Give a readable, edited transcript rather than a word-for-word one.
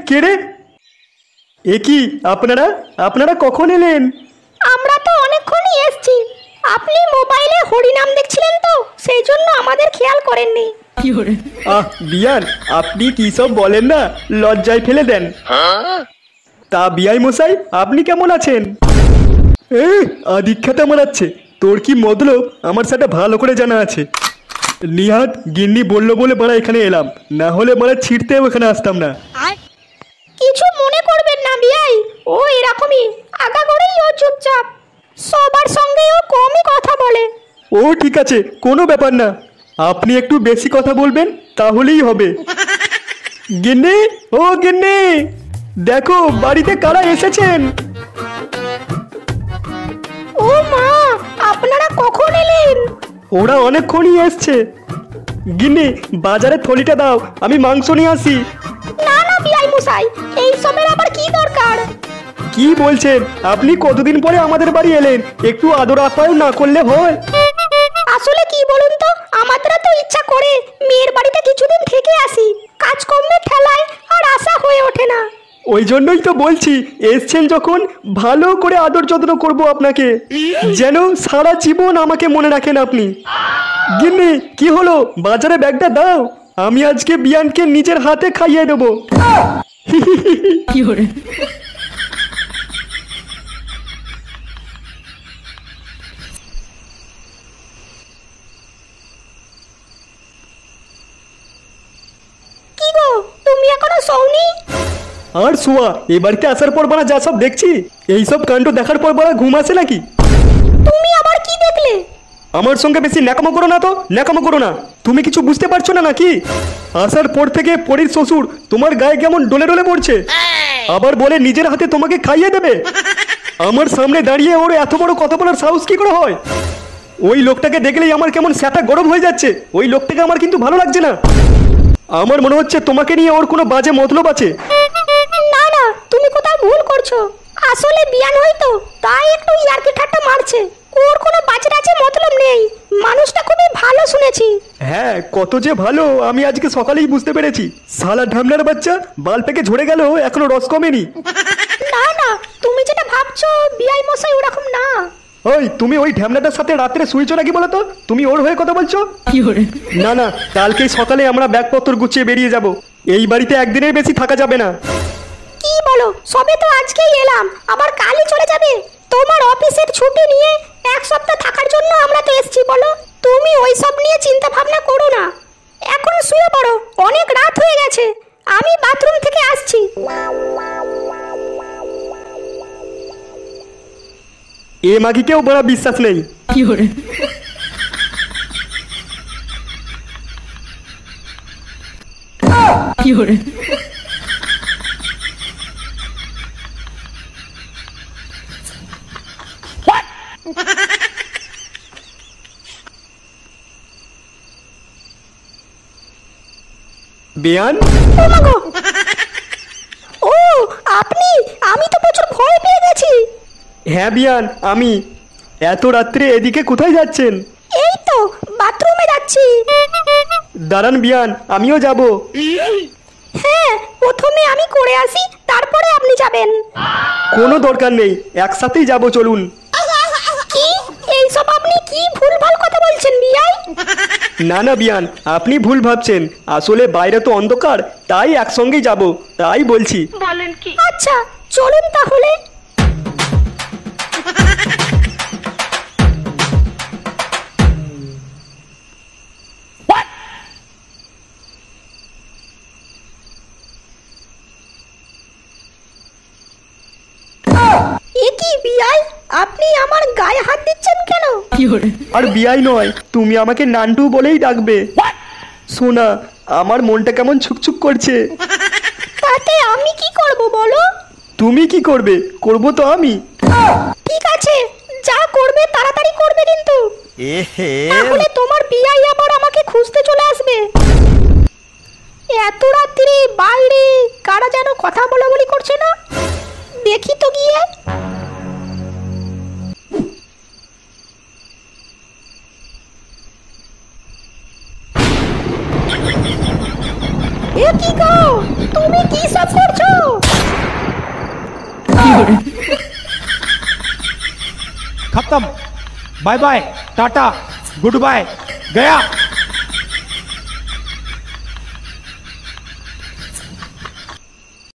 কে রে? এ কি আপনারা আপনারা কখন এলেন? আমরা তো অনেকক্ষণই এসেছি। আপনি মোবাইলে হরিনাম দেখছিলেন তো, সেই জন্য আমাদের খেয়াল করেননি। বিয়ান, আপনি কি সব বলেন না, লজ্জায় ফেলে দেন। তা বিয়াই মশাই, আপনি কেমন আছেন? আদিক্ষাতে মারাচ্ছে। তোর কি মতলব আমার সাথে ভালো করে জানা আছে। নিহাত গিন্নি বললো বলে মারা এখানে এলাম, না হলে মারা ছিটতেও এখানে আসতাম না। কিছু মনে করবেন না বিয়াই, ও এরকমই আগা করেই, ও চুপচাপ, সবার সঙ্গে ও কমই কথা বলে। ও ঠিক আছে, কোনো ব্যাপার না। আপনি একটু বেশি কথা বলবেন তাহলেই হবে। গিন্নি, ও গিন্নি, দেখো বাড়িতে কারা এসেছেন। ও মা, আপনারা কখন এলেন? ওরা অনেকক্ষণই এসছে। গিন্নি, বাজারে থলিটা দাও, আমি মাংস নিয়ে আসি। না না বিয়াই মশাই, এই সবের আবার কি দরকার? কি বলছেন আপনি? কতদিন পরে আমাদের বাড়ি এলেন, একটু আদর আপ্যায়ন না করলে হয়? আসলে কি বলুন তো, আমাদের তো ইচ্ছা করে মেয়ের বাড়িতে কিছুদিন থেকে আসি, কাজকর্মের ঠেলায় আর আসা হয়ে ওঠে না। ওই জন্যই তো বলছি, এসছেন যখন ভালো করে আদর যত্ন করব আপনাকে, যেন সারা জীবন আমাকে মনে রাখেন আপনি। গিন্নি, কি হলো? বাজারে ব্যাগটা দাও, আমি আজকে বিয়ানকে নিজের হাতে খাইয়ে দেবো। কি গো, তুমি এখনো শোওনি? আর শোয়া, এ বাড়িতে আসার পর বানা যা সব দেখছি, এইসব কাণ্ড দেখার পর বানা ঘুম আসে নাকি? তুমি আবার কি দেখলে? আমার সঙ্গে বেশি ন্যাকামো করো না তো, ন্যাকামো করো না। তুমি কিছু বুঝতে পারছো না নাকি? আসার পর থেকে পরীর শ্বশুর তোমার গায়ে কেমন ডলে ডলে পড়ছে, আবার বলে নিজের হাতে তোমাকে খাইয়ে দেবে। আমার সামনে দাঁড়িয়ে ওর এত বড় কথা বলার সাহস কি করে হয়? ওই লোকটাকে দেখলেই আমার কেমন স্যাটা গরম হয়ে যাচ্ছে। ওই লোকটাকে আমার কিন্তু ভালো লাগছে না। আমার মনে হচ্ছে তোমাকে নিয়ে ওর কোনো বাজে মতলব আছে। না না, তুমি কোথাও ভুল করছো। আসলে বিয়ান হয়তো, তাই একটু ইয়ার্কি ঠাট্টা মারছে। ওর কোনো বাজে টাজে মতলব নেই, মানুষটা খুবই ভালো শুনেছি। হ্যাঁ, কত যে ভালো আমি আজকে সকালেই বুঝতে পেরেছি। শালা ঢামনার বাচ্চা, বাল পেকে ঝরে গেল, এখনো রস কমেনি। না না, তুমি যেটা ভাবছো বিয়াই মশাই ওরকম না। ওই তুমি ওই ঢ্যামনাটার সাথে রাত্রে শুয়েছো নাকি বলো তো? তুমি ওর হয়ে কথা বলছো? না না, কালকেই সকালে আমরা ব্যাগপত্র গুছিয়ে বেরিয়ে যাব। এই বাড়িতে একদিনের বেশি থাকা যাবে না। কি বলো, সবে তো আজকেই এলাম, আবার কালই চলে যাবে? তোমার অফিসের ছুটি নিয়ে এক সপ্তাহ থাকার জন্য আমরা তো এসেছি, বলো। তুমি ওই সব নিয়ে চিন্তা ভাবনা করো না, এখন শুয়ে পড়ো, অনেক রাত হয়ে গেছে। আমি বাথরুম থেকে আসছি। এ মাগিকেও বড় বিশ্বাস নেই। বিয়ান, ও আপনি? আমি তো প্রচুর ভয় পেয়ে গেছি। হ্যাঁ বিয়ান, আমি। এত রাত্রে এদিকে কোথায় যাচ্ছেন? এই তো বাথরুমে যাচ্ছি। দাঁড়ান বিয়ান, আমিও যাব। হ্যাঁ, প্রথমে আমি করে আসি, তারপরে আপনি যাবেন। কোনো দরকার নেই, একসাথেই যাব, চলুন। কি এইসব আপনি কি ভুলভাল কথা বলছেন বিয়াই? না না বিয়ান, আপনি ভুল ভাবছেন। আসলে বাইরে তো অন্ধকার, তাই একসঙ্গেই যাব, তাই বলছি। বলেন কি? আচ্ছা চলুন তাহলে। আপনি আমার গায়ে হাত দিচ্ছেন কেন? আর বিয়াই নয়, তুমি আমাকে নান্টু বলেই ডাকবে। সোনা, আমার মনটা কেমন ছুকছুক করছে। তাতে আমি কি করব বলো? তুমি কি করবে? করব তো আমি। ঠিক আছে, যা করবে তাড়াতাড়ি করবে কিন্তু। তাহলে তোমার বিয়াই আবার আমাকে খুঁজতে চলে আসবে। এত রাত্রে বাইরে কারা যেন কথা বলাবলি করছে না? দেখি তো গিয়ে। দিয়ে। এ কি গো, তুমি কি সব করছো? खत्म, बाय बाय, टाटा, गुड बाय, गया।